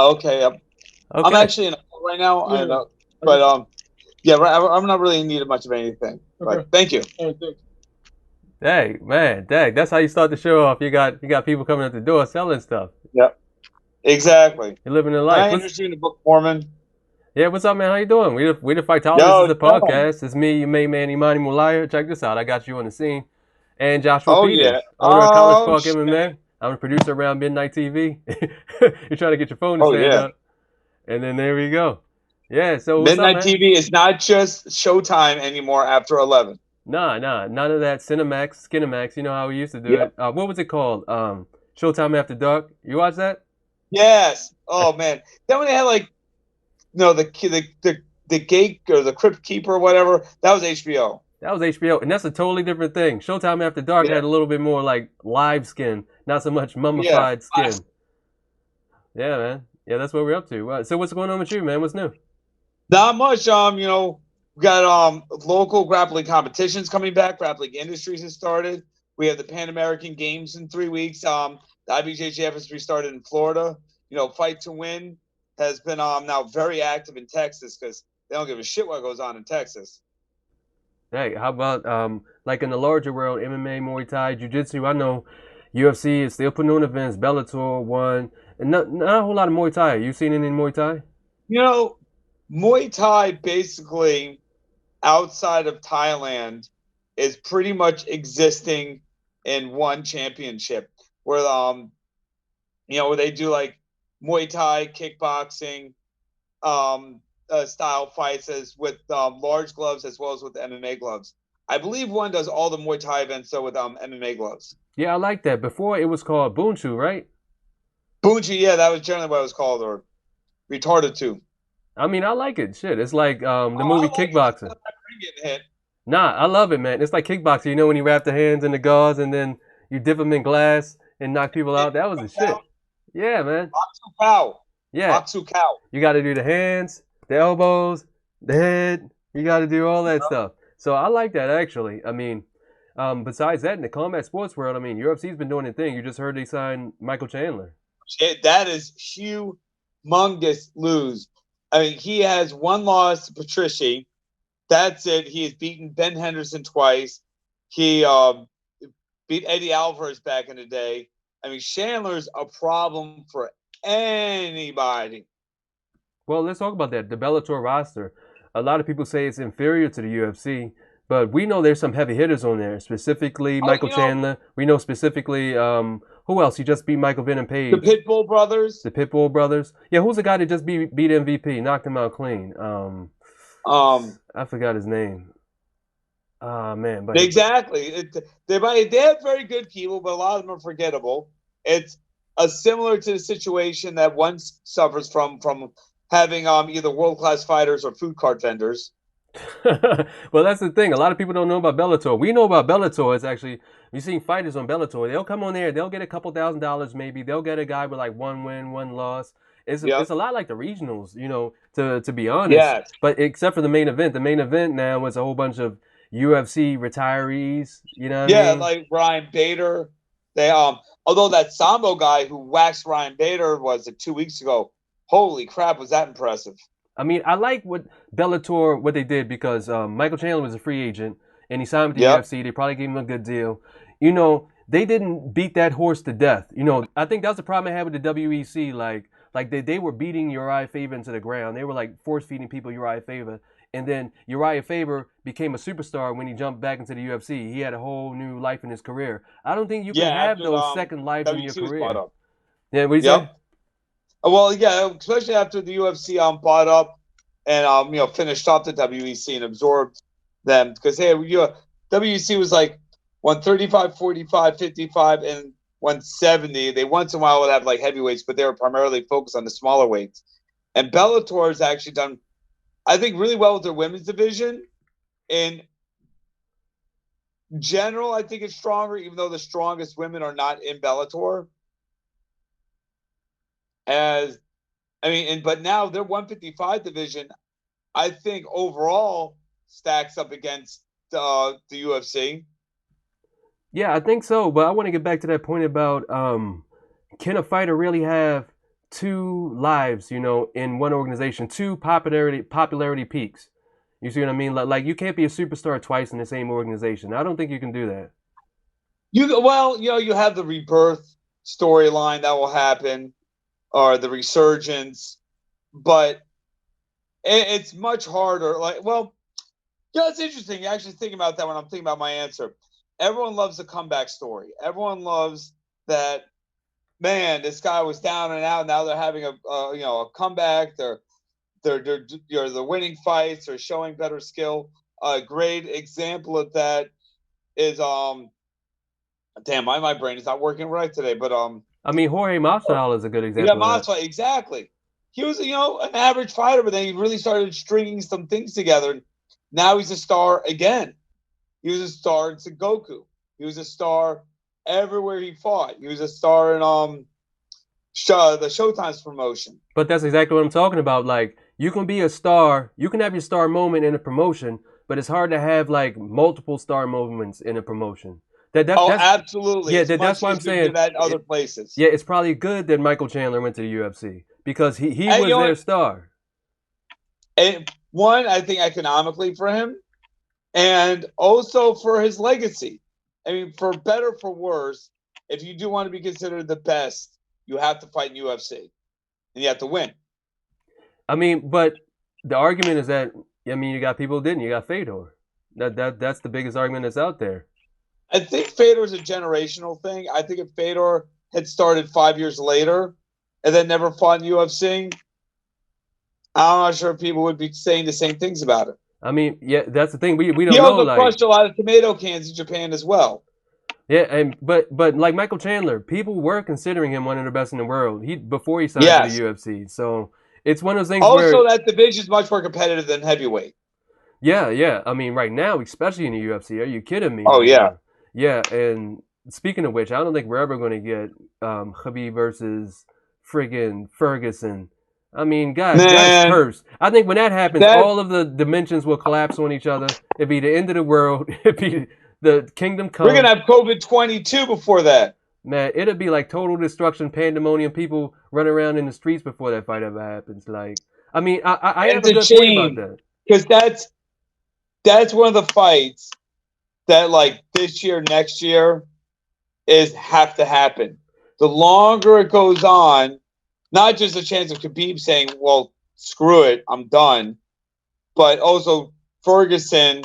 Okay. I'm Okay. actually in a right now. I Yeah. know, but yeah, I'm not really in need of much of anything. Okay. But thank you. All right, thanks. Dang, man, dang. That's how you start the show off. You got people coming at the door selling stuff. Yep. Exactly. You're living their Can life. I What's interest you in the Book of Mormon? Yeah, what's up, man? How you doing? We the Fightologists is Yo, the chilling. podcast. It's me, your main man, Imani Mulaya. Check this out. I got you on the scene. And Joshua Oh yeah. Peters, owner of College Oh Park shit. MMA. I'm a producer around Midnight TV. You're trying to get your phone to Oh stand yeah. up. And then there we go. Yeah, so what's up, Midnight man? TV is not just Showtime anymore after 11. Nah, none of that Cinemax, Skinemax. You know how we used to do Yep. it. What was it called? Showtime After Dark. You watch that? Yes. Oh man. Then when they had like the gate or the crypt keeper or whatever, that was HBO. That was HBO, and that's a totally different thing. Showtime After Dark Yeah. had a little bit more like live skin, not so much Yeah. mummified skin. Yeah, man. Yeah, that's what we're up to. So what's going on with you, man? What's new? Not much. We got local grappling competitions coming back. Grappling Industries has started. We have the Pan American Games in 3 weeks. The IBJJF has restarted in Florida. Fight to Win has been now very active in Texas because they don't give a shit what goes on in Texas. Hey, how about like in the larger world, MMA, Muay Thai, Jiu Jitsu? I know UFC is still putting on events. Bellator one, and not a whole lot of Muay Thai. You seen any Muay Thai? You know, Muay Thai basically outside of Thailand is pretty much existing in one championship where where they do like Muay Thai, kickboxing, style fights as with large gloves as well as with MMA gloves. I believe one does all the Muay Thai events though with MMA gloves. Yeah, I like that. Before it was called Bunchu, right? Bunji, yeah, that was generally what it was called, or retarded too. I mean, I like it. Shit, it's like the Oh, I movie like it until Kickboxing. that ring getting hit. Nah, I love it, man. It's like kickboxing. You know when you wrap the hands in the gauze and then you dip them in glass and knock people out. That was the shit. Yeah, man. Matsu Cow. Yeah, Matsu Cow. you got to do the hands, the elbows, the head. You got to do all that stuff. So I like that actually. I mean, besides that, in the combat sports world, I mean, UFC's been doing their thing. You just heard they signed Michael Chandler. That is humongous lose. I mean, he has one loss to Patrici. That's it. He has beaten Ben Henderson twice. He beat Eddie Alvarez back in the day. I mean, Chandler's a problem for anybody. Well, let's talk about that. The Bellator roster. A lot of people say it's inferior to the UFC, but we know there's some heavy hitters on there. Specifically, Oh, Michael Chandler. We know specifically who else? He just beat Michael Venom Page. The Pitbull brothers. The Pitbull brothers. Yeah, who's the guy that just beat MVP, knocked him out clean? I forgot his name. Ah man, but Exactly. They have very good people, but a lot of them are forgettable. It's similar to the situation that one suffers from having either world class fighters or food cart vendors. well, that's the thing. A lot of people don't know about Bellator. We know about Bellator. It's actually you've seen fighters on Bellator. They'll come on there. They'll get a couple $1,000 maybe. They'll get a guy with like one win, one loss. It's a lot like the regionals, to be honest. Yes. But except for the main event. The main event now was a whole bunch of UFC retirees. You know what I mean? Like Ryan Bader. They although that Sambo guy who waxed Ryan Bader was it 2 weeks ago. Holy crap, was that impressive? I mean, I like what Bellator what they did because Michael Chandler was a free agent and he signed with the UFC. They probably gave him a good deal. They didn't beat that horse to death. I think that's the problem I had with the WEC. Like they were beating Uriah Faber into the ground. They were like force feeding people Uriah Faber. And then Uriah Faber became a superstar when he jumped back into the UFC. He had a whole new life in his career. I don't think you can have those second lives in your career. Yeah, what do you say? Well, yeah, especially after the UFC bought up and finished off the WEC and absorbed them because WEC was like 135, 45, 55, and 170. They once in a while would have like heavyweights, but they were primarily focused on the smaller weights. And Bellator has actually done, I think, really well with their women's division. In general, I think it's stronger, even though the strongest women are not in Bellator. But now their 155 division, I think overall stacks up against the UFC. Yeah, I think so. But I want to get back to that point about can a fighter really have two lives, in one organization, two popularity peaks. You see what I mean? Like you can't be a superstar twice in the same organization. I don't think you can do that. You have the rebirth storyline that will happen, or the resurgence, but it's much harder. It's interesting. You actually think about that when I'm thinking about my answer. Everyone loves the comeback story. Everyone loves that. Man, this guy was down and out. Now they're having a comeback. They're winning fights. They're showing better skill. A great example of that is damn, my brain is not working right today. But I mean, Jorge Masvidal is a good yeah, example of that. Masvidal, exactly. He was an average fighter, but then he really started stringing some things together. Now he's a star again. He was a star in Sengoku. He was a star everywhere he fought. He was a star in the Showtime's promotion. But that's exactly what I'm talking about. Like, you can be a star, you can have your star moment in a promotion, but it's hard to have like multiple star moments in a promotion. That's absolutely. Yeah, that's why I'm saying that other places. Yeah, it's probably good that Michael Chandler went to the UFC because he was their star. And one, I think economically for him, and also for his legacy. I mean, for better, for worse, if you do want to be considered the best, you have to fight in UFC, and you have to win. I mean, but the argument is that you got people who didn't. You got Fedor. That's the biggest argument that's out there. I think Fedor is a generational thing. I think if Fedor had started 5 years later and then never fought in UFC, I'm not sure people would be saying the same things about it. I mean, yeah, that's the thing. We don't know. He also crushed a lot of tomato cans in Japan as well. Yeah, but like Michael Chandler, people were considering him one of the best in the world. Before he signed to the UFC. So it's one of those things. Also, that division is much more competitive than heavyweight. Yeah. I mean, right now, especially in the UFC, are you kidding me? Oh yeah. Yeah, and speaking of which, I don't think we're ever going to get Khabib versus friggin' Ferguson. I mean, guys, that's cursed. I think when that happens, all of the dimensions will collapse on each other. It'd be the end of the world. It'd be the kingdom come. We're going to have COVID-22 before that. Man, it'd be like total destruction, pandemonium, people running around in the streets before that fight ever happens. Like, I mean, I have a good point about that. Because that's one of the fights that, like, this year, next year, have to happen. The longer it goes on, not just a chance of Khabib saying, well, screw it, I'm done, but also Ferguson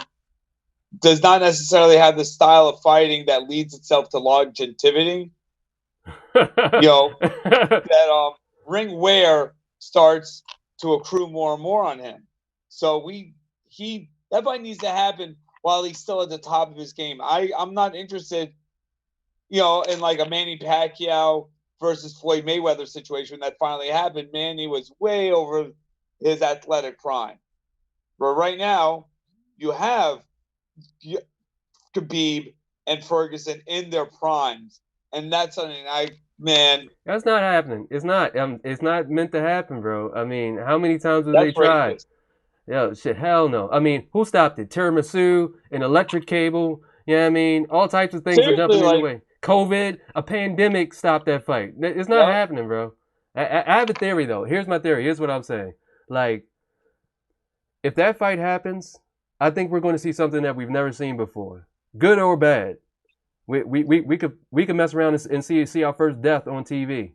does not necessarily have the style of fighting that leads itself to longevity. That ring wear starts to accrue more and more on him. So that fight needs to happen while he's still at the top of his game. I'm not interested, in like a Manny Pacquiao versus Floyd Mayweather situation that finally happened. Manny was way over his athletic prime. But right now, you have Khabib and Ferguson in their primes. And that's something that's not happening. It's not meant to happen, bro. I mean, how many times have they tried? Yo, shit, hell no. I mean, who stopped it? Tiramisu, an electric cable, all types of things are jumping in the way. COVID, a pandemic stopped that fight. It's not happening, bro. I have a theory, though. Here's my theory. Here's what I'm saying. Like, if that fight happens, I think we're going to see something that we've never seen before, good or bad. We could mess around and see our first death on TV.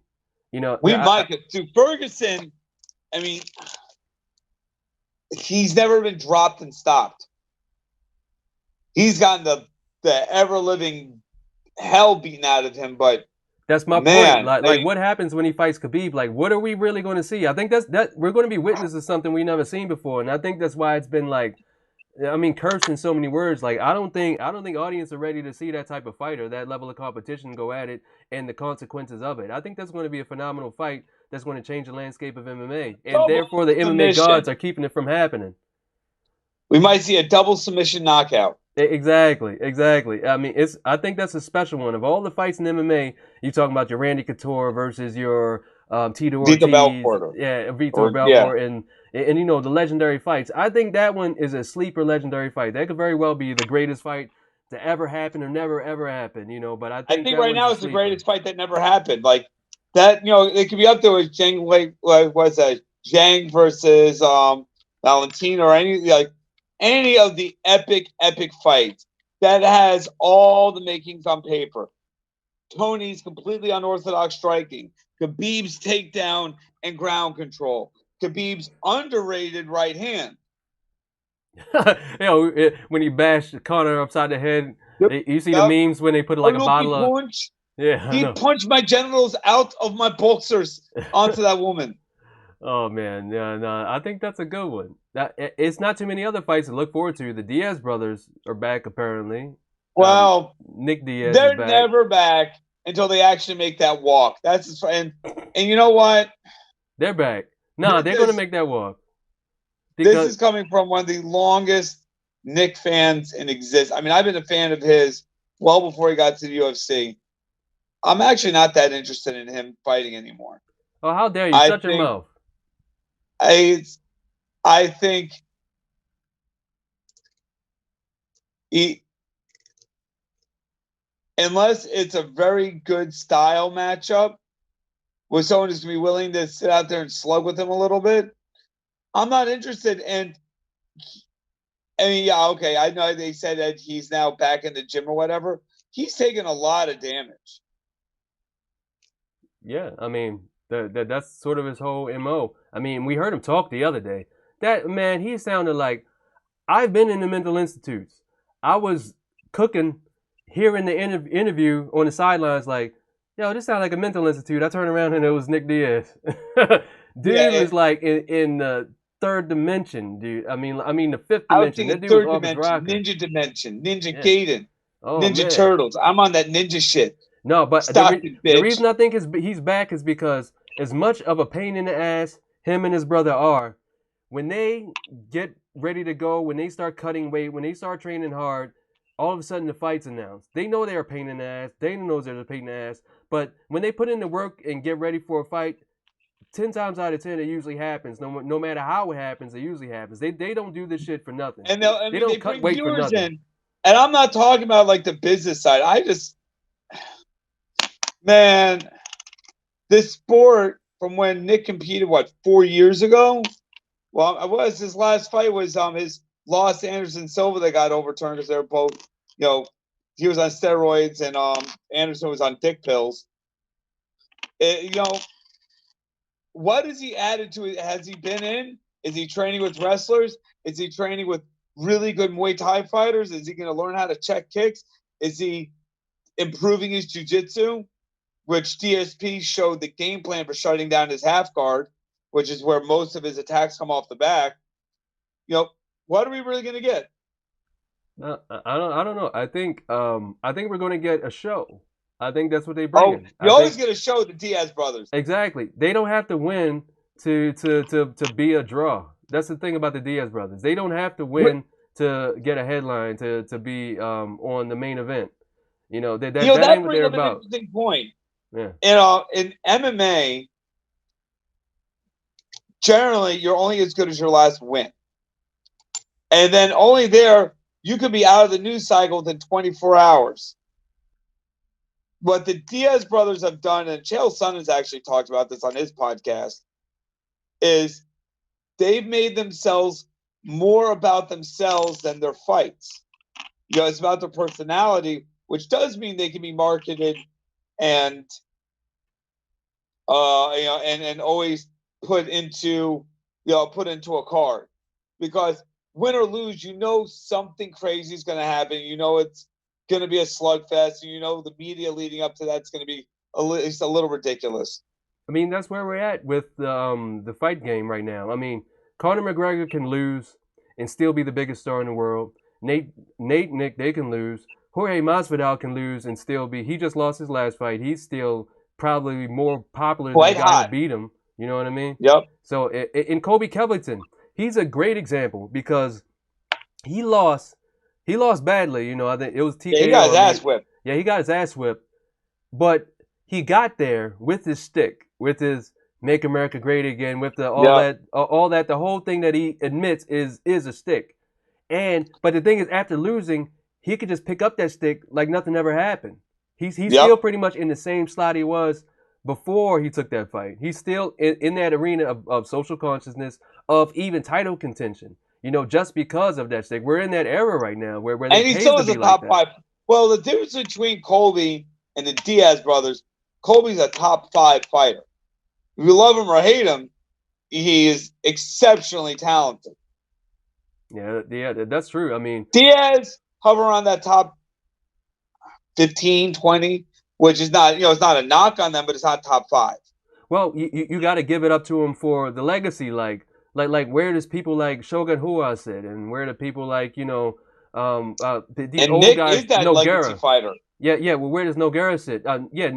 We might. To Ferguson, I mean, he's never been dropped and stopped. He's gotten the ever living hell beaten out of him, but that's my point. Like what happens when he fights Khabib? Like, what are we really going to see? I think that we're going to be witnesses to something we never seen before, and I think that's why it's been like, cursed in so many words. Like, I don't think audience are ready to see that type of fighter, that level of competition, go at it, and the consequences of it. I think that's going to be a phenomenal fight that's going to change the landscape of MMA, and therefore the MMA gods are keeping it from happening. We might see a double submission knockout. Exactly. I mean, I think that's a special one. Of all the fights in MMA, you're talking about your Randy Couture versus your Tito Ortiz, Vitor Belfort, and the legendary fights. I think that one is a sleeper legendary fight. That could very well be the greatest fight to ever happen or never ever happen. But I think right now it's the greatest fight that never happened. Like, That it could be up there with Zhang, like what's that? Zhang versus Valentina, or any of the epic fights that has all the makings on paper. Tony's completely unorthodox striking, Khabib's takedown and ground control, Khabib's underrated right hand. When he bashed Connor upside the head, Yep. you see the memes when they put like a bottle of. Punch. Yeah, I He know. punched my genitals out of my boxers onto that woman. Oh man, yeah, no, I think that's a good one. It's not too many other fights to look forward to. The Diaz brothers are back apparently. Well, Nick Diaz is they're back. never back until they actually make that walk. That's and you know what? They're back. No, they're going to make that walk. This is coming from one of the longest Nick fans in existence. I mean, I've been a fan of his well before he got to the UFC. I'm actually not that interested in him fighting anymore. Oh, how dare you! Shut your mouth. I think unless it's a very good style matchup with someone who's going to be willing to sit out there and slug with him a little bit, I'm not interested. And I mean, yeah, okay, I know they said that he's now back in the gym or whatever. He's taken a lot of damage. Yeah, I mean, that's sort of his whole MO. I mean, we heard him talk the other day. That man, he sounded like, I've been in the mental institutes. I was cooking, hearing the interview on the sidelines, like, yo, this sounds like a mental institute. I turned around and it was Nick Diaz. Dude was like in the third dimension, dude. I mean the fifth dimension. That dude was off his rocker. Ninja dimension, Ninja Gaiden, Ninja man. Turtles. I'm on that ninja shit. No, but the reason I think he's back is because as much of a pain in the ass him and his brother are, when they get ready to go, when they start cutting weight, when they start training hard, all of a sudden the fight's announced. They know they're a pain in the ass. They know they're a pain in the ass. But when they put in the work and get ready for a fight, 10 times out of 10 it usually happens. No matter how it happens, it usually happens. They don't do this shit for nothing. And they don't cut weight for nothing. And I'm not talking about like the business side. Man, this sport from when Nick competed, 4 years ago? Well, his last fight was his loss to Anderson Silva that got overturned because they were both, he was on steroids and Anderson was on dick pills. What has he added to it? Has he been in? Is he training with wrestlers? Is he training with really good Muay Thai fighters? Is he going to learn how to check kicks? Is he improving his jiu-jitsu? Which DSP showed the game plan for shutting down his half guard, which is where most of his attacks come off the back. What are we really going to get? I don't know. I think we're going to get a show. I think that's what they bring. Oh, you always get a show, the Diaz brothers. Exactly. They don't have to win to be a draw. That's the thing about the Diaz brothers. They don't have to win to get a headline to be on the main event. That ain't what they're about. An interesting point. Yeah. In MMA, generally you're only as good as your last win, and then only there you could be out of the news cycle within 24 hours. What the Diaz brothers have done, and Chael Sonnen has actually talked about this on his podcast, is they've made themselves more about themselves than their fights. It's about their personality, which does mean they can be marketed and and always put into a card, because win or lose, something crazy is going to happen. It's going to be a slugfest. The media leading up to that's going to be a little ridiculous. I mean, that's where we're at with the fight game right now. I mean, Conor McGregor can lose and still be the biggest star in the world. Nick, they can lose. Jorge Masvidal can lose and still be. He just lost his last fight. He's still probably more popular than the guy who beat him. You know what I mean? Yep. So in Kobe Covington, he's a great example because he lost badly. I think it was TKO. Yeah, he got his ass whipped. Yeah, he got his ass whipped. But he got there with his stick, with his "Make America Great Again," with the all that. The whole thing that he admits is a stick. But the thing is, after losing, he could just pick up that stick like nothing ever happened. He's still pretty much in the same slot he was before he took that fight. He's still in that arena of social consciousness, of even title contention. Just because of that stake. We're in that era right now where And it he pays still to is a be like top that. five. Well, the difference between Colby and the Diaz brothers, Colby's a top 5 fighter. If you love him or hate him, he is exceptionally talented. Yeah, that's true. I mean, Diaz hover on that top 15, 20, which is not, it's not a knock on them, but it's not top 5. well, you got to give it up to him for the legacy. Like where does people like Shogun Hua sit, and where do people like these And old Nick guys, is that legacy Nogueira. fighter. Yeah. Well, where does Nogueira sit?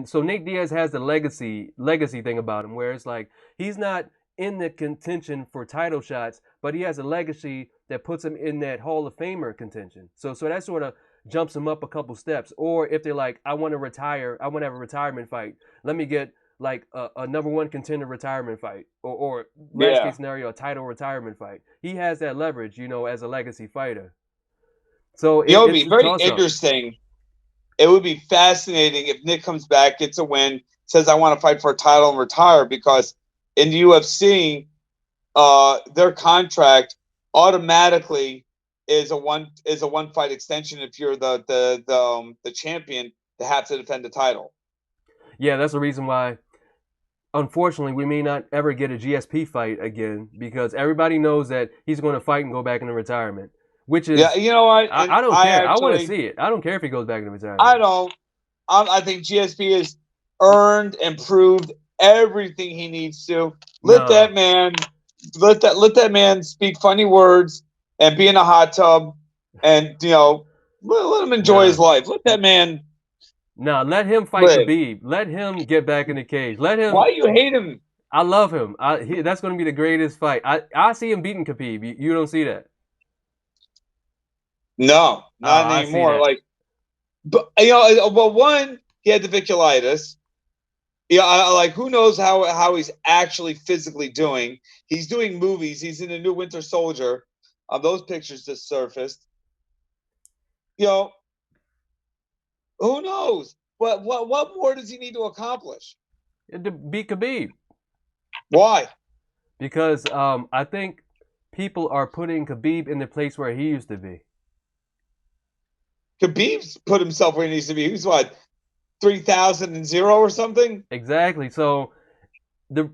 So Nate Diaz has the legacy thing about him, where it's like he's not in the contention for title shots, but he has a legacy that puts him in that Hall of Famer contention. So that sort of jumps him up a couple steps. Or if they're like, I want to retire, I want to have a retirement fight. Let me get like a number one contender retirement fight, or last case scenario, a title retirement fight. He has that leverage, as a legacy fighter. So It would it's be a very toss up. interesting. It would be fascinating if Nick comes back, gets a win, says, I want to fight for a title and retire, because in the UFC, their contract automatically is a one fight extension if you're the champion to have to defend the title. Yeah, that's the reason why, unfortunately, we may not ever get a GSP fight again, because everybody knows that he's going to fight and go back into retirement. Which is, Yeah, you know what? I don't care. I want to see it. I don't care if he goes back into retirement. I don't. I think GSP has earned and proved everything he needs to. Let that man speak funny words and be in a hot tub, and let him enjoy his life. Let that man. No, let him fight Khabib. Let him get back in the cage. Let him. Why you hate him? I love him. That's going to be the greatest fight. I see him beating Khabib. You don't see that? No, not anymore. Like, but well, one, he had the victulitis. Yeah, who knows how he's actually physically doing? He's doing movies. He's in the new Winter Soldier. Those pictures just surfaced. Who knows? What more does he need to accomplish? To beat Khabib. Why? Because I think people are putting Khabib in the place where he used to be. Khabib's put himself where he needs to be. He's what, 3,000 or something? Exactly. So the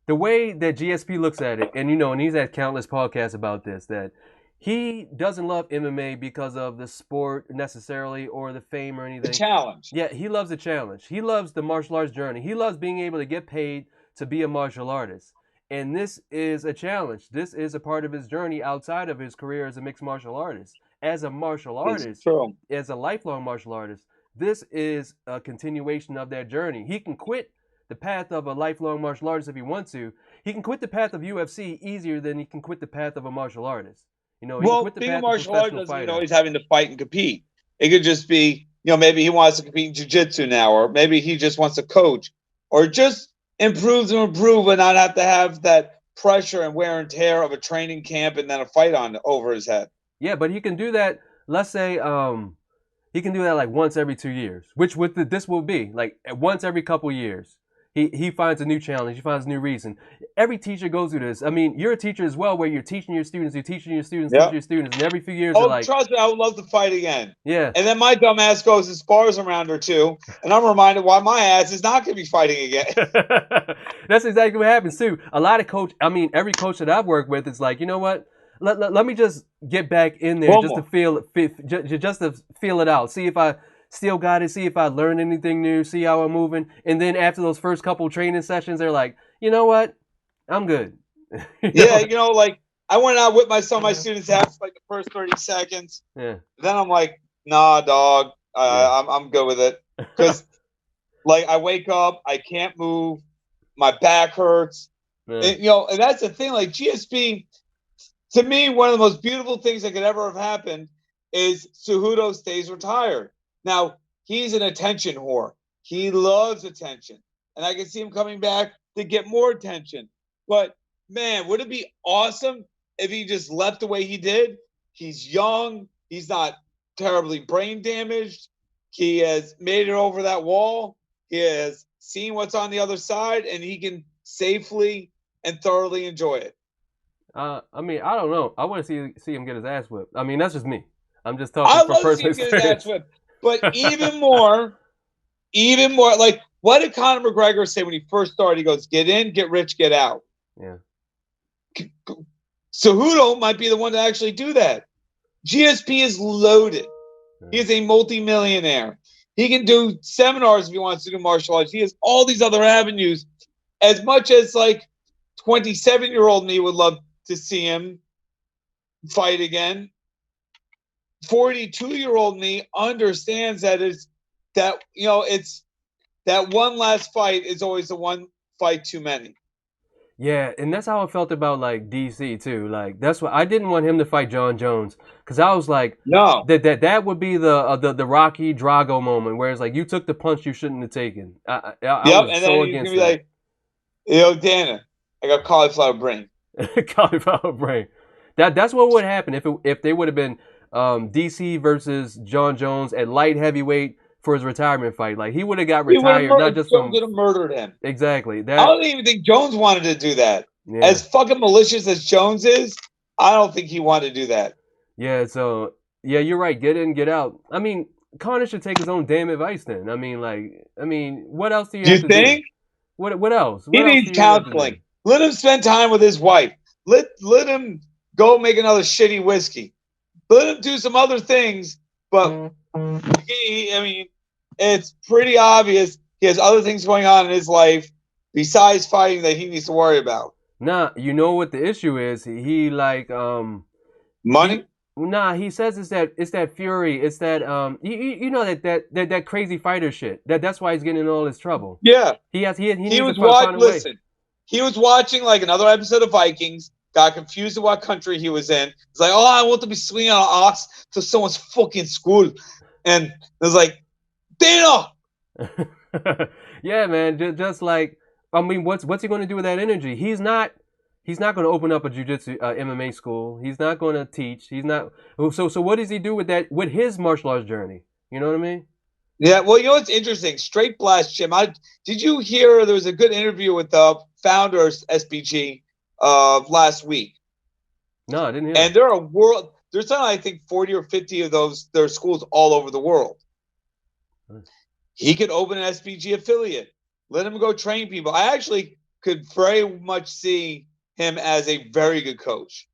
way that GSP looks at it, and and he's had countless podcasts about this, that he doesn't love MMA because of the sport necessarily or the fame or anything. The challenge. Yeah, he loves the challenge. He loves the martial arts journey. He loves being able to get paid to be a martial artist. And this is a challenge. This is a part of his journey outside of his career as a mixed martial artist. As a martial artist, as a lifelong martial artist, this is a continuation of that journey. He can quit the path of a lifelong martial artist if he wants to. He can quit the path of UFC easier than he can quit the path of a martial artist. He can quit the being path a martial artist doesn't fighter. mean always having to fight and compete. It could just be, maybe he wants to compete in jiu-jitsu now, or maybe he just wants to coach, or just improve and not have to have that pressure and wear and tear of a training camp and then a fight over his head. Yeah, but he can do that. Let's say he can do that like once every 2 years, which this will be like once every couple years. He finds a new challenge. He finds a new reason. Every teacher goes through this. I mean, you're a teacher as well, where you're teaching your students, teaching your students, and every few years, trust me, I would love to fight again. Yeah. And then my dumb ass goes and spars around or two, and I'm reminded why my ass is not going to be fighting again. That's exactly what happens too. A lot of every coach that I've worked with is like, you know what? Let me just get back in there just to feel it out. See if I still got it. See if I learned anything new. See how I'm moving. And then after those first couple training sessions, they're like, you know what? I'm good. I went out with my students after like the first 30 seconds. Yeah. Then I'm like, nah, dog. I'm good with it. Because I wake up, I can't move, my back hurts. Yeah. And that's the thing. Like GSP, to me, one of the most beautiful things that could ever have happened is Cejudo stays retired. Now, he's an attention whore. He loves attention. And I can see him coming back to get more attention. But, man, would it be awesome if he just left the way he did? He's young. He's not terribly brain damaged. He has made it over that wall. He has seeing what's on the other side, and he can safely and thoroughly enjoy it. I mean, I don't know. I want to see him get his ass whipped. I mean, that's just me. I'm just I talking from love to see personal him get his ass experience. whipped. But even more, like, what did Conor McGregor say when he first started? He goes, get in, get rich, get out. Yeah. Cejudo might be the one to actually do that. GSP is loaded. He is a multimillionaire. He can do seminars if he wants to do martial arts. He has all these other avenues. As much as like 27-year-old me would love to see him fight again, 42-year-old me understands that it's that one last fight is always the one fight too many. Yeah, and that's how I felt about like DC too. Like that's why I didn't want him to fight John Jones because I was like, no, that would be the Rocky Drago moment where it's like you took the punch you shouldn't have taken. I was and so then he's against gonna be like, Dana, I got cauliflower brain. Cauliflower brain. That's what would happen if they would have been DC versus John Jones at light heavyweight for his retirement fight. Like he would have got retired, not just Jones would have murdered him. Exactly. I don't even think Jones wanted to do that. Yeah. As fucking malicious as Jones is, I don't think he wanted to do that. Yeah, so you're right. Get in, get out. I mean, Conor should take his own damn advice then. I mean, what else do you have to think? Do? What else? He needs counseling. Let him spend time with his wife. Let him go make another shitty whiskey. Let him do some other things, but it's pretty obvious he has other things going on in his life besides fighting that he needs to worry about. Nah, you know what the issue is? He money? He says it's that fury. It's that you know that crazy fighter shit. That's why he's getting in all this trouble. Yeah. He was watching. Listen, he was watching like another episode of Vikings. Got confused at what country he was in. He's like, oh, I want to be swinging on an ox to someone's fucking school, and it was like, Dana. Yeah, man. Just like, I mean, what's he going to do with that energy? He's not going to open up a jiu-jitsu MMA school. He's not going to teach. He's not. So what does he do with that? With his martial arts journey? You know what I mean? Yeah. Well, you know what's interesting? Straight blast, Jim. Did you hear there was a good interview with the founders SBG last week? No, I didn't hear. And there's something I think 40 or 50 of those. There are schools all over the world. He could open an SBG affiliate. Let him go train people. I actually could very much see him as a very good coach.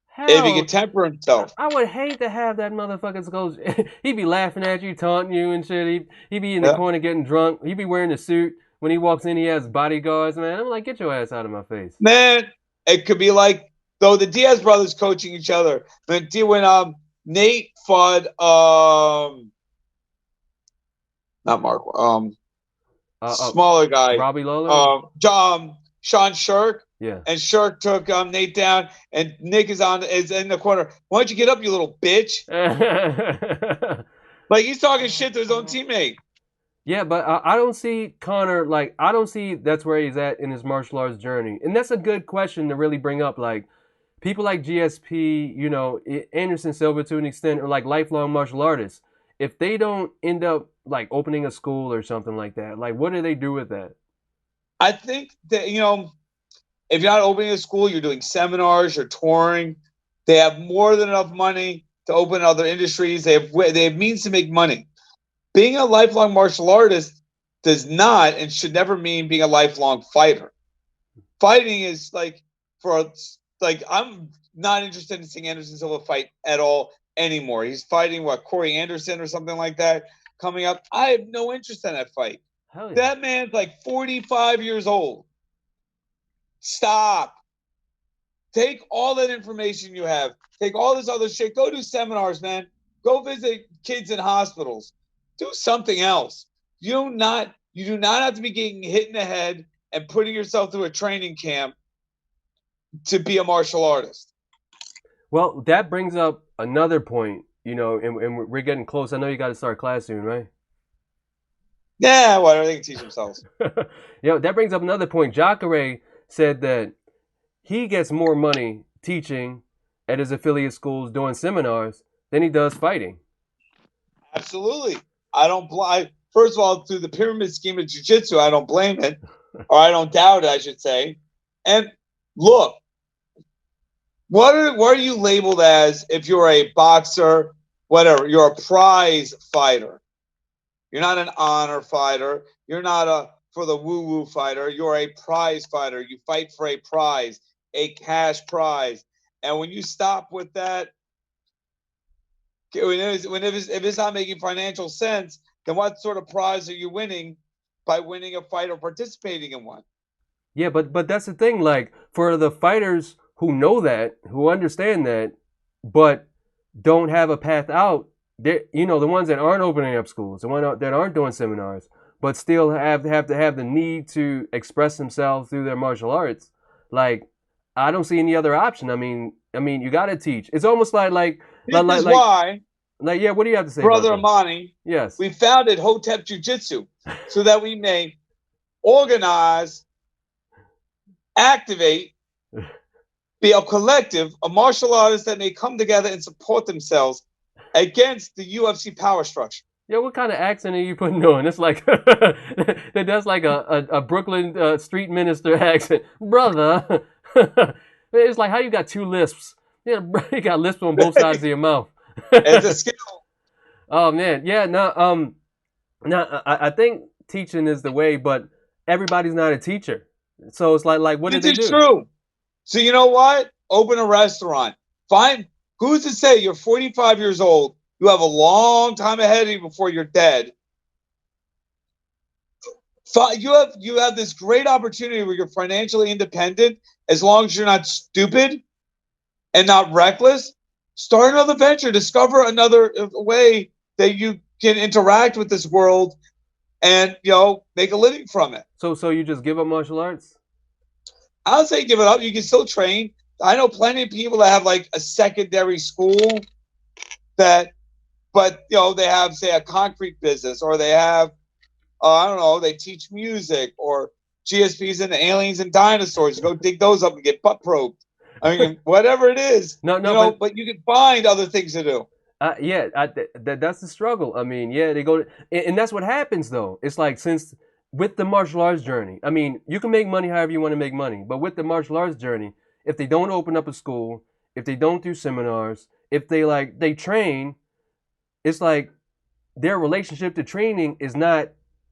Hell, if he could temper himself. I would hate to have that motherfucker's coach. He'd be laughing at you, taunting you and shit. He'd be in the corner getting drunk. He'd be wearing a suit. When he walks in, he has bodyguards, man. I'm like, get your ass out of my face. Man, it could be like, though, the Diaz brothers coaching each other. When Nate fought, not Mark, smaller guy. Robbie Lawler? Sean Shirk. Yeah. And Shirk took Nate down, and Nick is in the corner. Why don't you get up, you little bitch? Like, he's talking shit to his own teammate. Yeah, but I don't see Conor, I don't see that's where he's at in his martial arts journey. And that's a good question to really bring up. Like, people like GSP, Anderson Silva to an extent, are like lifelong martial artists. If they don't end up, like, opening a school or something like that, like, what do they do with that? I think that, if you're not opening a school, you're doing seminars, you're touring. They have more than enough money to open other industries. They have means to make money. Being a lifelong martial artist does not and should never mean being a lifelong fighter. Fighting is I'm not interested in seeing Anderson Silva fight at all anymore. He's fighting Corey Anderson or something like that coming up. I have no interest in that fight. Hell yeah. That man's like 45 years old. Stop. Take all that information you have. Take all this other shit. Go do seminars, man. Go visit kids in hospitals. Do something else. You do not have to be getting hit in the head and putting yourself through a training camp to be a martial artist. Well, that brings up another point, and we're getting close. I know you got to start class soon, right? Yeah, whatever. They can teach themselves. That brings up another point. Jacare said that he gets more money teaching at his affiliate schools doing seminars than he does fighting. Absolutely. I don't first of all, through the pyramid scheme of jiu-jitsu. I don't blame it, or I don't doubt it, I should say. And look, what are you labeled as if you're a boxer, whatever? You're a prize fighter. You're not an honor fighter. You're not a for the woo-woo fighter. You're a prize fighter. You fight for a prize, a cash prize. And when you stop with that, if it's not making financial sense, then what sort of prize are you winning by winning a fight or participating in one? Yeah, but that's the thing. Like for the fighters who know that, who understand that, but don't have a path out, they the ones that aren't opening up schools, the ones that aren't doing seminars, but still have to have the need to express themselves through their martial arts. Like I don't see any other option. I mean, you got to teach. It's almost This is why, yeah. What do you have to say about Brother that? Amani, Yes. we founded Hotep Jiu-Jitsu so that we may organize, activate, be a collective of martial artists that may come together and support themselves against the UFC power structure. Yeah, what kind of accent are you putting on? It's like that's like a Brooklyn street minister accent, brother. It's like how you got two lisps. Yeah, you got lisps on both sides of your mouth. It's a skill. Oh man, yeah. No, I think teaching is the way, but everybody's not a teacher. So it's like what do This they is do? true. So you know what? Open a restaurant. Find who's to say you're 45 years old. You have a long time ahead of you before you're dead. You have this great opportunity where you're financially independent as long as you're not stupid and not reckless. Start another venture. Discover another way that you can interact with this world and make a living from it. So you just give up martial arts? I would say give it up. You can still train. I know plenty of people that have like a secondary school but they have, say, a concrete business, or they have, I don't know, they teach music, or GSPs and aliens and dinosaurs. You go dig those up and get butt probed. I mean, whatever it is, No, but you can find other things to do. Yeah, that's the struggle. I mean, yeah, they go, and that's what happens though. It's like since with the martial arts journey, I mean, you can make money however you want to make money, but with the martial arts journey, if they don't open up a school, if they don't do seminars, if they train, it's like their relationship to training is not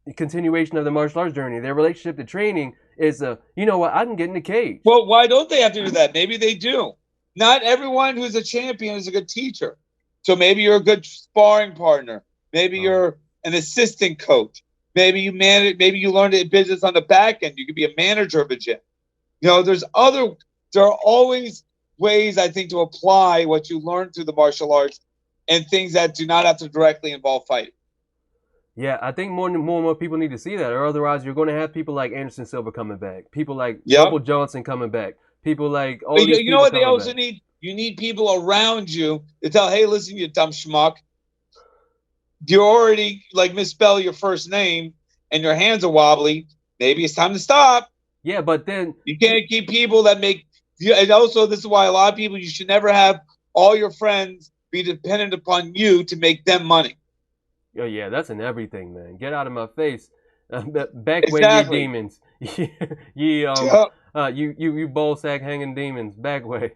a continuation of the martial arts journey. Their relationship to training is you know what, I can get in the cage. Well, why don't they have to do that? Maybe they do. Not everyone who's a champion is a good teacher. So maybe you're a good sparring partner. Maybe you're an assistant coach. Maybe you manage. Maybe you learned a business on the back end. You could be a manager of a gym. There are always ways, I think, to apply what you learned through the martial arts and things that do not have to directly involve fighting. Yeah, I think more and more people need to see that, or otherwise you're going to have people like Anderson Silva coming back, people like Rumble Johnson coming back, people like all these people what they coming also back. need? You need people around you to tell, hey, listen, you dumb schmuck. You already misspell your first name and your hands are wobbly. Maybe it's time to stop. Yeah, but then you can't keep people that make you. And also, this is why a lot of people, you should never have all your friends be dependent upon you to make them money. Oh yeah, that's in everything, man. Get out of my face. Back way, ye demons. You ball sack hanging demons. Back way.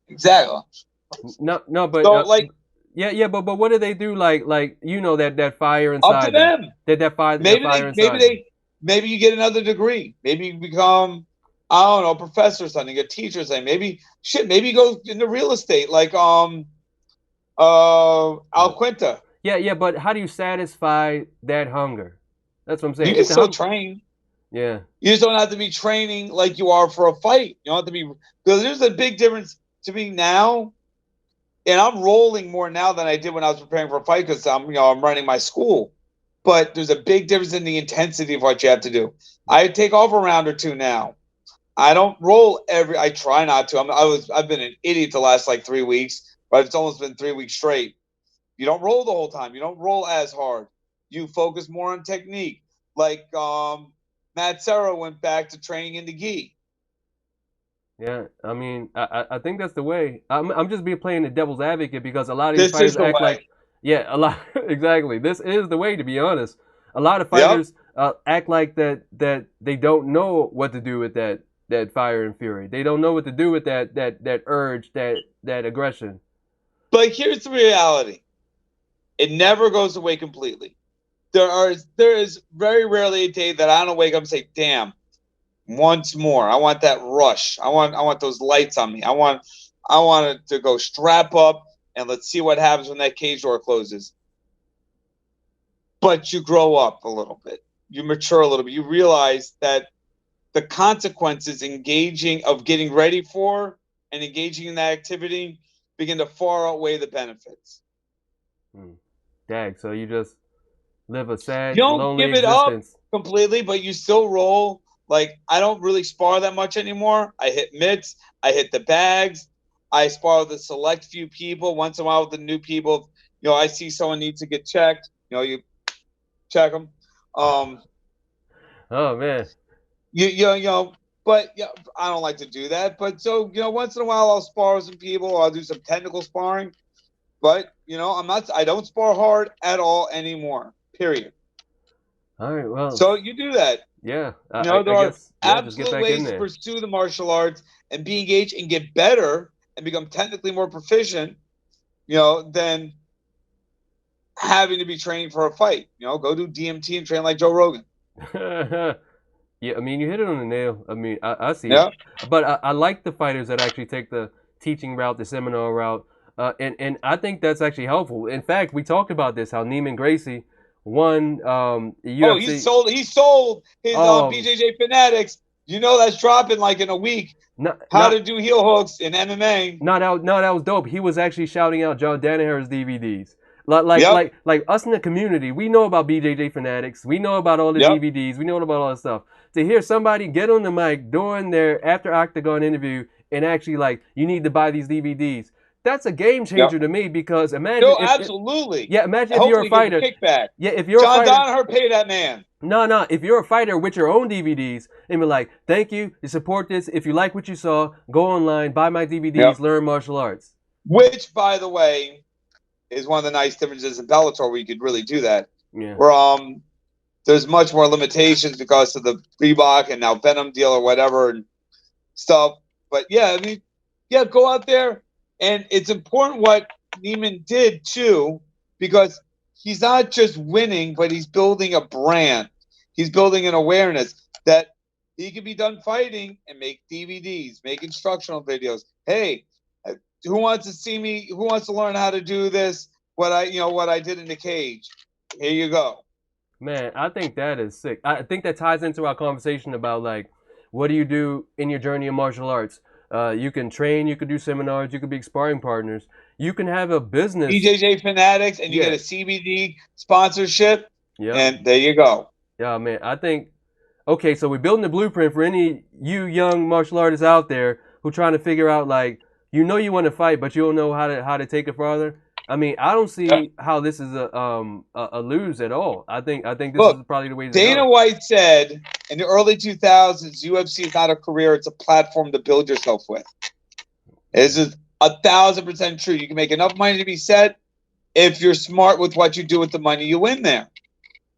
Exactly. No, but so, yeah, but what do they do? Like that fire inside. Up to them. That fire. Inside. Maybe you get another degree. Maybe you become, I don't know, a professor or something, a teacher or something. Maybe you go into real estate like Al Quinta. Yeah, but how do you satisfy that hunger? That's what I'm saying. You can still train. Yeah. You just don't have to be training like you are for a fight. You don't have to be, because there's a big difference to me now, and I'm rolling more now than I did when I was preparing for a fight because I'm running my school. But there's a big difference in the intensity of what you have to do. I take off a round or two now. I don't roll I try not to. I've been an idiot the last 3 weeks, but it's almost been 3 weeks straight. You don't roll the whole time. You don't roll as hard. You focus more on technique. Like Matt Serra went back to training in the gi. Yeah, I mean, I think that's the way. I'm just playing the devil's advocate because a lot of these fighters act like, Yeah, a lot. Exactly. This is the way, to be honest. A lot of Yep. fighters act like that they don't know what to do with that fire and fury. They don't know what to do with that urge, that aggression. But here's the reality: it never goes away completely. There is very rarely a day that I don't wake up and say, "Damn, once more. I want that rush. I want those lights on me. I want it to go strap up and let's see what happens when that cage door closes." But you grow up a little bit. You mature a little bit. You realize that the consequences of getting ready for and engaging in that activity begin to far outweigh the benefits. Dag, so you just live a You sad, don't lonely give it up existence. completely, but you still roll. Like, I don't really spar that much anymore. I hit mitts, I hit the bags, I spar with a select few people. Once in a while with the new people, I see someone needs to get checked. You check them. Oh man. But I don't like to do that. But so once in a while I'll spar with some people. Or I'll do some technical sparring. But I don't spar hard at all anymore. Period. All right. Well. So you do that. Yeah. There I are guess. Yeah. Just get absolute back in ways to there. pursue the martial arts and be engaged and get better and become technically more proficient, than having to be training for a fight. Go do DMT and train like Joe Rogan. Yeah, I mean, you hit it on the nail. I mean, I see Yeah. it. But I like the fighters that actually take the teaching route, the seminar route. And I think that's actually helpful. In fact, we talked about this, how Neiman Gracie won the Oh, UFC. he sold his Oh, BJJ Fanatics. That's dropping like in a week. not, How to not, do heel hooks in MMA. no, that was dope. He was actually shouting out John Danaher's DVDs. Like, Yep. like, like us in the community, we know about BJJ Fanatics. We know about all the Yep. DVDs. We know about all that stuff. To hear somebody get on the mic during their after Octagon interview and actually like, you need to buy these DVDs. That's a game Yep. changer to me because imagine No, if absolutely. yeah, imagine And if you're a hopefully get the fighter. kickback. Yeah, if you're a John fighter. Danaher, pay that man. No. If you're a fighter with your own DVDs and be like, thank you, you support this. If you like what you saw, go online, buy my DVDs, Yep. learn martial arts. Which, by the way, is one of the nice differences in Bellator where you could really do that. Yeah. Where there's much more limitations because of the Reebok and now Venom deal or whatever and stuff. But yeah, I mean, go out there, and it's important what Neiman did too, because he's not just winning, but he's building a brand. He's building an awareness that he can be done fighting and make DVDs, make instructional videos. Hey, who wants to see me? Who wants to learn how to do this? What I did in the cage. Here you go. Man, I think that is sick. I think that ties into our conversation about like, what do you do in your journey of martial arts? You can train, you could do seminars, you could be sparring partners, you can have a business. BJJ Fanatics, and you get Yeah, a CBD sponsorship, yeah, and there you go. yeah, man. I think okay, so we're building the blueprint for any you young martial artists out there who trying to figure out like you want to fight, but you don't know how to take it farther. I mean, I don't Yeah. see how this is a lose at all. I think this is Look, probably the way to Dana go. White said in the early 2000s, UFC is not a career; it's a platform to build yourself with. This is 1,000% true. You can make enough money to be set if you're smart with what you do with the money you win there.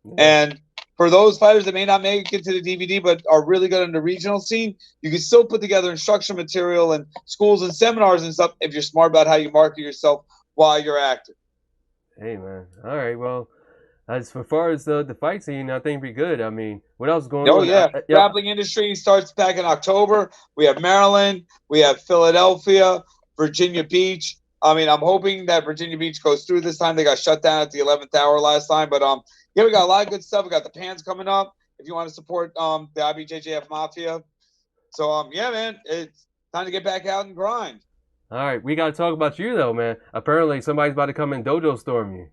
Yeah. And for those fighters that may not make it to the DVD but are really good in the regional scene, you can still put together instructional material and schools and seminars and stuff if you're smart about how you market yourself while you're active. Hey man. All right. Well, as far as the fight scene, I think we're good. I mean, what else is going Oh on? yeah, Yeah. grappling industry starts back in October. We have Maryland, we have Philadelphia, Virginia Beach. I mean, I'm hoping that Virginia Beach goes through this time. They got shut down at the 11th hour last time, but yeah, we got a lot of good stuff. We got the Pans coming up. If you want to support the IBJJF Mafia, so yeah, man, it's time to get back out and grind. All right, we got to talk about you though, man. Apparently, somebody's about to come and dojo storm you.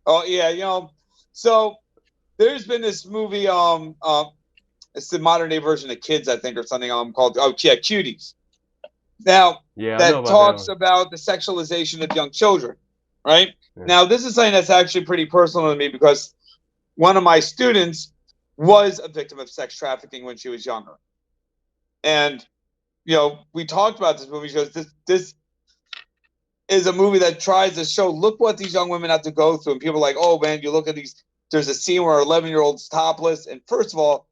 Oh yeah, so there's been this movie it's the modern day version of Kids, I think, or something called Cuties. Now Yeah, I know that about that talks one. about the sexualization of young children, right? Yeah. Now this is something that's actually pretty personal to me because one of my students was a victim of sex trafficking when she was younger, and we talked about this movie because this is a movie that tries to show, look what these young women have to go through. And people are like, oh, man, you look at these. There's a scene where an 11-year-old's topless. And first of all,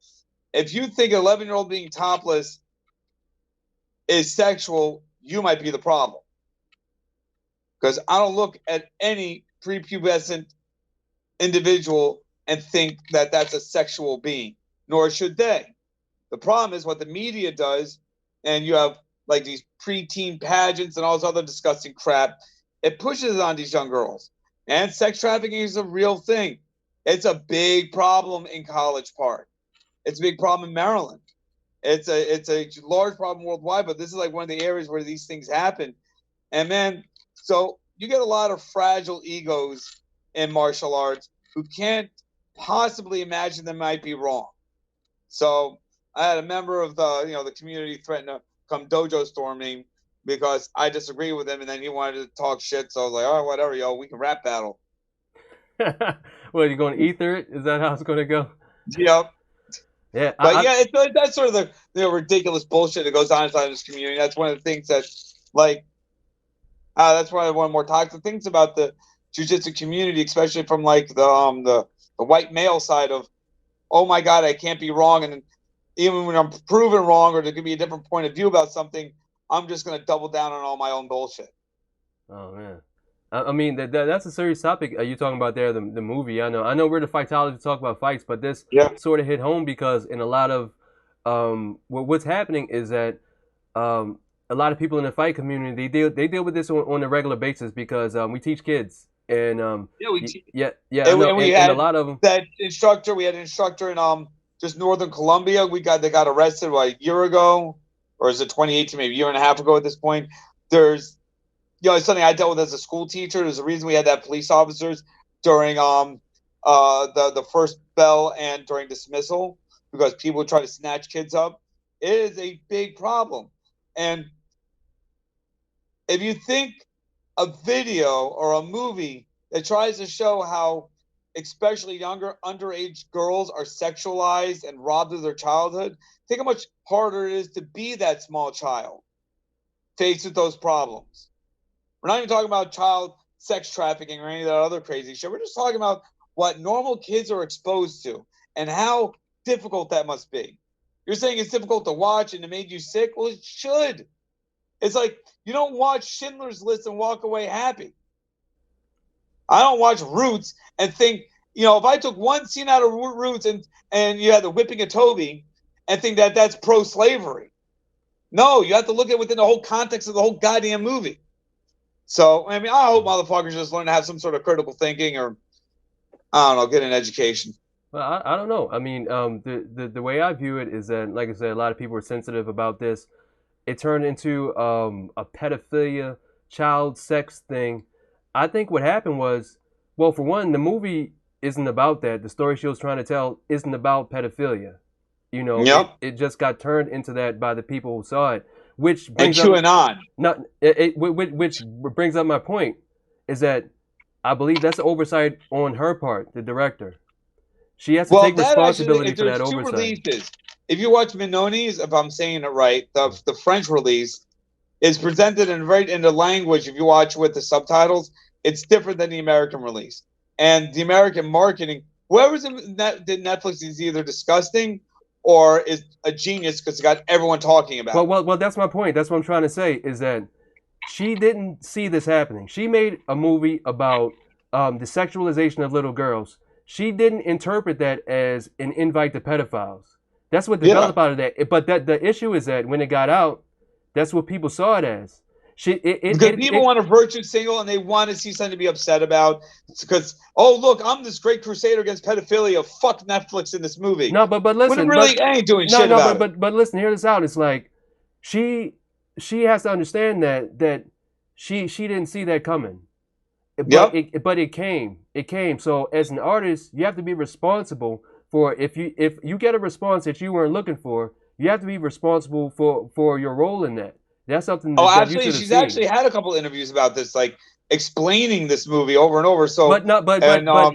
if you think an 11-year-old being topless is sexual, you might be the problem. Because I don't look at any prepubescent individual and think that that's a sexual being, nor should they. The problem is what the media does, and you have like these preteen pageants and all this other disgusting crap. It pushes it on these young girls. And sex trafficking is a real thing. It's a big problem in College Park. It's a big problem in Maryland. It's a large problem worldwide, but this is like one of the areas where these things happen. And man, so you get a lot of fragile egos in martial arts who can't possibly imagine they might be wrong. So I had a member of the community threaten to come dojo storm me because I disagree with him, and then he wanted to talk shit. So I was like, all right, whatever, yo, we can rap battle. Well, you're going to ether it? Is that how it's going to go? Yep. Yeah, but that's sort of the ridiculous bullshit that goes on inside this community. That's one of the things that, like, that's one of the more toxic things about the jiu-jitsu community, especially from like the white male side of, oh my God, I can't be wrong, and even when I'm proven wrong or there could be a different point of view about something, I'm just going to double down on all my own bullshit. Oh man, I mean that's a serious topic. You're talking about there the movie. I know we're the Fightologists to talk about fights, but this sort of hit home because in a lot of what's happening is that a lot of people in the fight community they deal with this on a regular basis because we teach kids and and a lot of them. That instructor, we had an instructor in just northern Colombia. They got arrested a year ago, or is it 2018, maybe a year and a half ago at this point. There's it's something I dealt with as a school teacher. There's a reason we had to have police officers during the first bell and during dismissal because people try to snatch kids up. It is a big problem. And if you think a video or a movie that tries to show how especially younger underage girls are sexualized and robbed of their childhood, think how much harder it is to be that small child faced with those problems. We're not even talking about child sex trafficking or any of that other crazy shit. We're just talking about what normal kids are exposed to and how difficult that must be. You're saying it's difficult to watch and it made you sick? Well, it should. It's like you don't watch Schindler's List and walk away happy. I don't watch Roots and think, if I took one scene out of Roots and you had the whipping of Toby and think that that's pro-slavery. No, you have to look at it within the whole context of the whole goddamn movie. So, I mean, I hope motherfuckers just learn to have some sort of critical thinking or, I don't know, get an education. Well, I don't know. I mean, the way I view it is that, like I said, a lot of people are sensitive about this. It turned into a pedophilia, child sex thing. I think what happened was, well, for one, the movie isn't about that. The story she was trying to tell isn't about pedophilia. It just got turned into that by the people who saw it. Which brings which brings up my point is that I believe that's an oversight on her part, the director. She has to take responsibility for that oversight. Releases. If you watch Minoni's, if I'm saying it right, the French release is presented in the language. If you watch with the subtitles, it's different than the American release. And the American marketing, whoever's did Netflix is either disgusting or is a genius because it got everyone talking about it. Well, that's my point. That's what I'm trying to say is that she didn't see this happening. She made a movie about the sexualization of little girls. She didn't interpret that as an invite to pedophiles. That's what developed out of that. But the issue is that when it got out, that's what people saw it as. Because people want a virtue single and they want to see something to be upset about. Because, oh, look, I'm this great crusader against pedophilia. Fuck Netflix in this movie. No, but listen. I ain't doing shit about it. But listen, hear this out. It's like she has to understand that she didn't see that coming. But it came. It came. So as an artist, you have to be responsible for if you get a response that you weren't looking for, you have to be responsible for your role in that. That's something. Actually, she's actually had a couple interviews about this, like explaining this movie over and over. So, but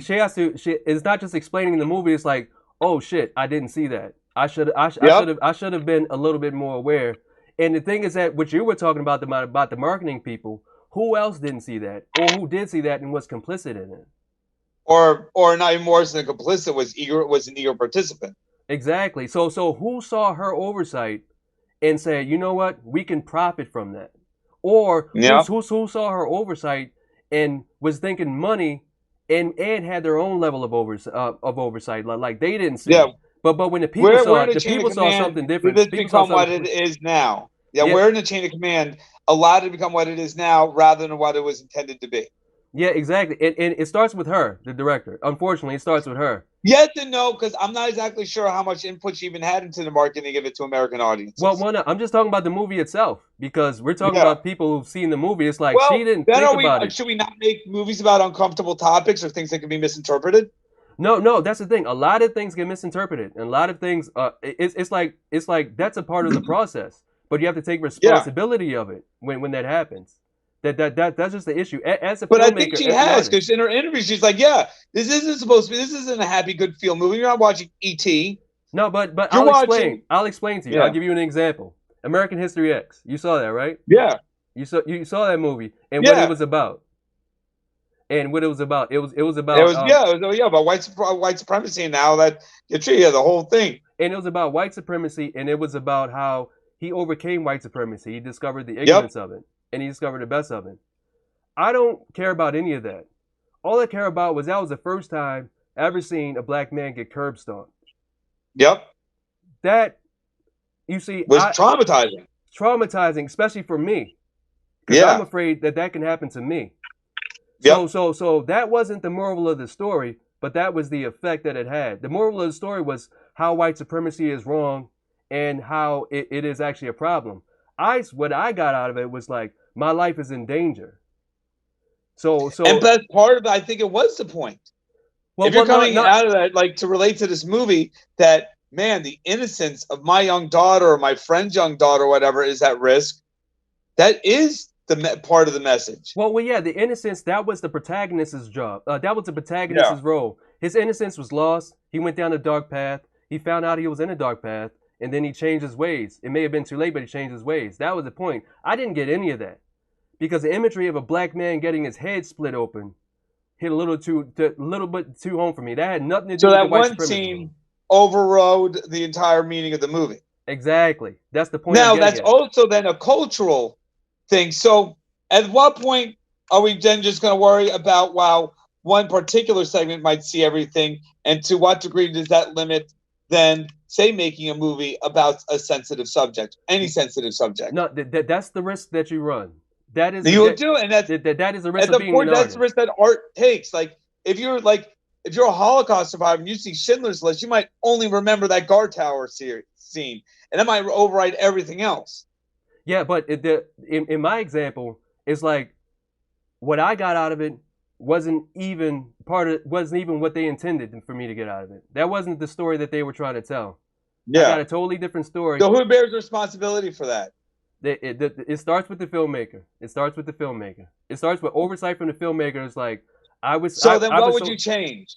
she has to. It's not just explaining the movie. It's like, oh shit, I didn't see that. I should have been a little bit more aware. And the thing is that what you were talking about the marketing people. Who else didn't see that, or who did see that and was complicit in it? Or not even more than complicit, was an eager participant. Exactly. So who saw her oversight and said, you know what, we can profit from that? Or Yeah. who saw her oversight and was thinking money and had their own level of oversight, like they didn't see Yeah. it. But when the people Where saw in it, the the chain of people saw command something did different. this People saw become what something. it is now? Yeah, Yeah, where in the chain of command allowed it to become what it is now rather than what it was intended to be? yeah, exactly. And it starts with her, the director. Unfortunately, it starts with her. Yes and no, because I'm not exactly sure how much input she even had into the marketing of it to American Well, audiences. no, I'm just talking about the movie itself because we're talking Yeah. about people who've seen the movie. It's like she Well, didn't then think are we? about it. Should we not make movies about uncomfortable topics or things that can be misinterpreted? No, that's the thing. A lot of things get misinterpreted, and a lot of things. It's like that's a part of the process, but you have to take Yeah. responsibility of it when that happens. That's just the issue. As a But I think filmmaker, she as an has, artist. because in her interview, she's like, "Yeah, this isn't supposed to be. This isn't a happy, good feel movie. You're not watching E.T. No, but You're I'll explain. watching." I'll explain to you. I'll Yeah. give you an example. American History X. You saw that, right? Yeah. You saw that movie and what it Yeah. was about. And what it was about. It was It about was about white supremacy and now that the whole thing. and it was about white supremacy, and it was about how he overcame white supremacy. He discovered the Yep. ignorance of it, and he discovered the best of it. I don't care about any of that. All I care about was that was the first time I ever seen a black man get curb stomped. Yep. That, you see, Was traumatizing. traumatizing, especially for me, because I'm Yeah. afraid that can happen to me. Yep. So that wasn't the moral of the story, but that was the effect that it had. The moral of the story was how white supremacy is wrong and how it is actually a problem. What I got out of it was like my life is in danger. And So that's part of it. I think it was the point. well, If you're coming not out of that, like to relate to this movie, that man, the innocence of my young daughter or my friend's young daughter, or whatever, is at risk. That is the part of the message. well, yeah, the innocence, that was the protagonist's job. That was the Yeah. protagonist's role. His innocence was lost. He went down a dark path. He found out he was in a dark path, and then he changed his ways. It may have been too late, but he changed his ways. That was the point. I didn't get any of that because the imagery of a black man getting his head split open hit a little bit too home for me. That had nothing to do So with the that white one supremacy thing. scene overrode the entire meaning of the movie. Exactly. That's the point I'm Now, getting that's at. also then a cultural thing. So, at what point are we then just going to worry about, wow, one particular segment might see everything? And to what degree does that limit then, say, making a movie about a sensitive subject, any sensitive subject? No, that's the risk that you run. That is You do, and that's that is the risk at of the being point an that's the artist. risk that art takes. If you're a Holocaust survivor and you see Schindler's List, you might only remember that guard tower scene, and that might override everything else. Yeah, but in my example, it's like what I got out of it wasn't even what they intended for me to get out of it. That wasn't the story that they were trying to tell. I got Yeah. a totally different story. So who bears responsibility for that? It starts with the filmmaker. It starts with the filmmaker. It starts with oversight from the filmmaker. It's like So then, I what was would so. you change?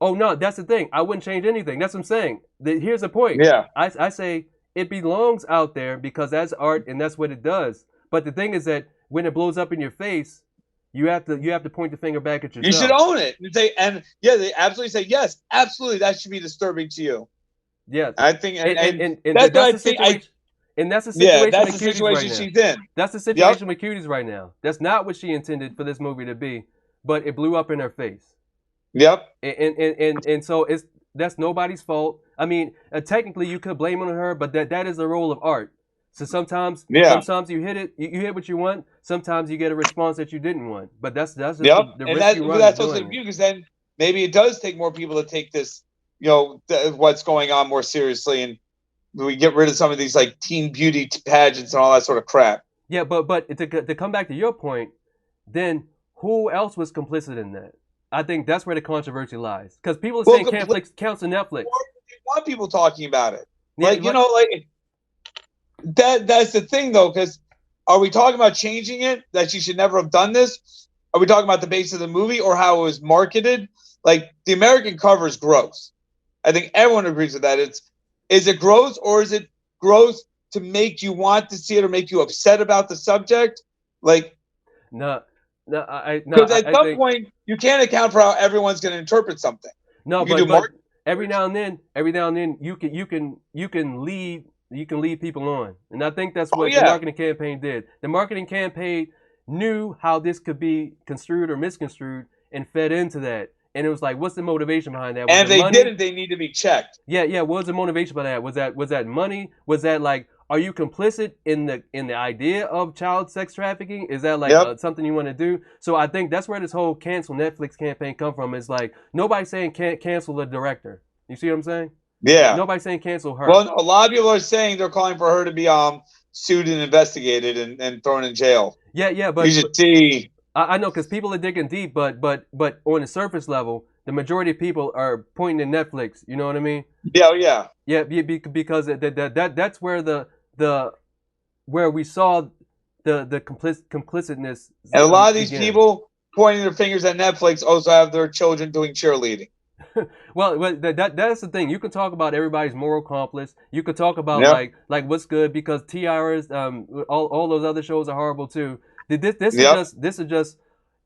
Oh no, that's the thing. I wouldn't change anything. That's what I'm saying. Here's the point. Yeah. I say it belongs out there because that's art and that's what it does. But the thing is that when it blows up in your face, you have to point the finger back at You should yourself. own it and say, and yeah, they absolutely say yes, absolutely, that should be disturbing to you. Yes. I think, and And that's what that's I the think. situation. And that's the Yeah, situation that's with the Cuties right situation now. she's in. That's the Yep. situation with Cuties right now. That's not what she intended for this movie to be, but it blew up in her face. Yep. And so that's nobody's fault. I mean, technically you could blame it on her, but that is the role of art. So sometimes you hit it, you hit what you want. Sometimes you get a response that you didn't want. But that's just Yep. the And risk you run is that's also the doing view, it. because then maybe it does take more people to take this, what's going on more seriously, and we get rid of some of these like teen beauty pageants and all that sort of crap. Yeah, but to come back to your point, then who else was complicit in that? I think that's where the controversy lies. Because people are saying Netflix counts to Netflix. You want people talking about it. Yeah, That's the thing, though, because are we talking about changing it, that she should never have done this? Are we talking about the base of the movie or how it was marketed? Like, the American cover is gross. I think everyone agrees with that. Is it gross, or is it gross to make you want to see it or make you upset about the subject? Like, No, no, Because at I some think point, you can't account for how everyone's going to interpret something. no, You can do but marketing. every now and then, you can lead people on, and I think that's Oh what the yeah, marketing campaign did. The marketing campaign knew how this could be construed or misconstrued, and fed into that. And it was like, what's the motivation behind that? Was and it if they money? didn't, they need to be checked. Yeah, yeah. What was the motivation behind that? Was that money? Was that like, are you complicit in the idea of child sex trafficking? Is that like Yep. something you want to do? So I think that's where this whole cancel Netflix campaign come from. Is like nobody's saying can't cancel the director. You see what I'm saying? Yeah. Nobody's saying cancel her. Well, a lot of people are saying they're calling for her to be sued and investigated and thrown in jail. Yeah, yeah. You But, should see. I know because people are digging deep, but on the surface level, the majority of people are pointing to Netflix. You know what I mean? Yeah, yeah. Yeah, because that's where the where we saw the complicitness And a lot of these begin. people pointing their fingers at Netflix also have their children doing cheerleading. Well, that's the thing. You can talk about everybody's moral compass. You could talk about Yep. like what's good because TRs, all those other shows are horrible too. Yep. This is just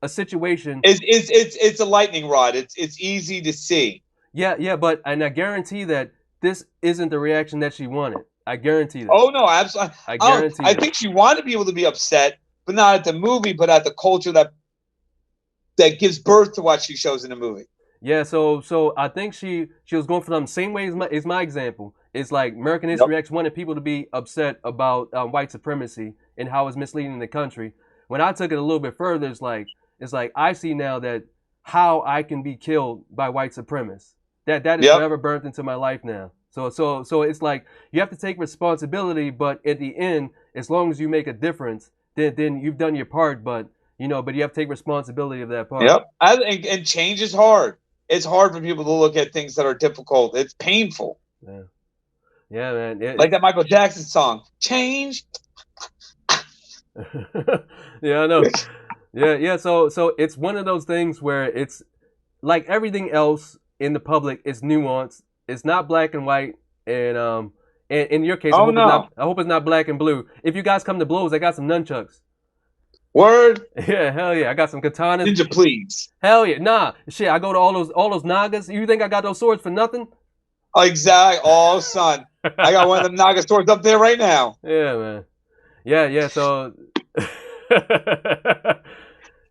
a situation. It's a lightning rod. It's easy to see. Yeah, yeah, but and I guarantee that this isn't the reaction that she wanted. I guarantee that. Oh no, absolutely. I guarantee I that. think she wanted people to be upset, but not at the movie, but at the culture that gives birth to what she shows in the movie. Yeah, so I think she was going for the same way as my example. It's like American History X wanted people to be upset about white supremacy and how it's misleading the country. When I took it a little bit further, it's like I see now that how I can be killed by white supremacists. That is Yep. forever burnt into my life now. So it's like you have to take responsibility, but at the end, as long as you make a difference, then you've done your part. But you have to take responsibility of that part. Yep. And change is hard. It's hard for people to look at things that are difficult. It's painful. Yeah, yeah, man. Like that Michael Jackson song, Change. Yeah, I know. Yeah, yeah. So it's one of those things where it's like everything else in the public is nuanced. It's not black and white. And in your case, Oh no. I hope it's not black and blue. If you guys come to blows, I got some nunchucks. Word. Yeah, hell yeah. I got some katanas. Ninja, please. Hell yeah. Nah, shit. I go to all those nagas. You think I got those swords for nothing? Exactly. Oh, son. I got one of them Naga swords up there right now. Yeah, man. Yeah, yeah. So,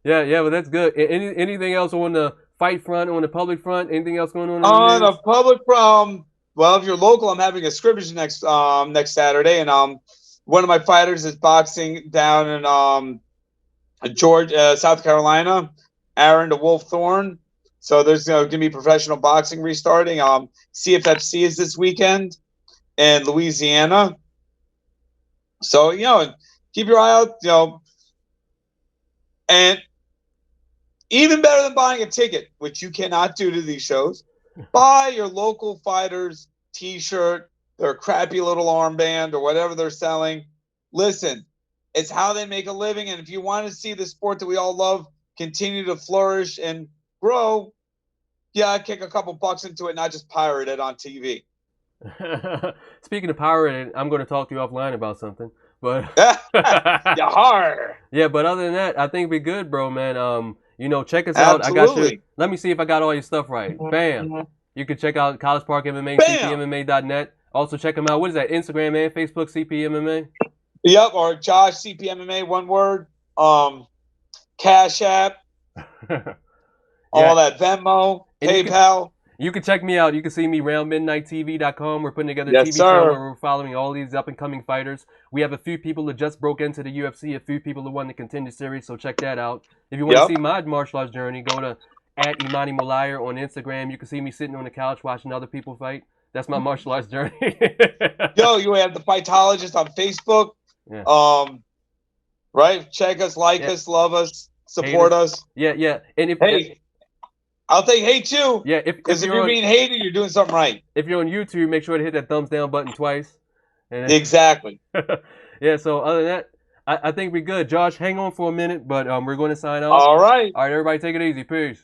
yeah. But that's good. Anything else on the fight front, on the public front? Anything else going on? On a public well, if you're local, I'm having a scrimmage next Saturday, and one of my fighters is boxing down in South Carolina, Aaron the Wolf Thorne. So there's going to be professional boxing restarting. CFFC is this weekend in Louisiana. So, keep your eye out, and even better than buying a ticket, which you cannot do to these shows, buy your local fighters t-shirt, their crappy little armband or whatever they're selling. Listen, it's how they make a living. And if you want to see the sport that we all love continue to flourish and grow, kick a couple bucks into it, not just pirate it on TV. Speaking of pirating, I'm going to talk to you offline about something. But yeah, but other than that, I think we're good, bro, man. Check us out. Absolutely. I got you. Let me see if I got all your stuff right. Bam. You can check out College Park MMA, Bam. cpmma.net. Also check them out. What is that? Instagram and Facebook, CPMMA? Yep, or Josh CPMMA, one word. Cash App. All that, Venmo, and PayPal. You can check me out. You can see me roundmidnighttv.com. We're putting together a TV sir. show where we're following all these up-and-coming fighters. We have a few people that just broke into the UFC, a few people who won the Contender Series, so check that out. If you want to see my martial arts journey, go to @Imani on Instagram. You can see me sitting on the couch watching other people fight. That's my martial arts journey. You have the Fightologists on Facebook. Yeah. Right? Check us, us, love us, support us. Yeah. And if I'll take hate too. Yeah, because if you're being hated, you're doing something right. If you're on YouTube, make sure to hit that thumbs down button twice. Exactly. Yeah, so other than that, I think we're good. Josh, hang on for a minute, but we're going to sign off. All right. All right, everybody take it easy. Peace.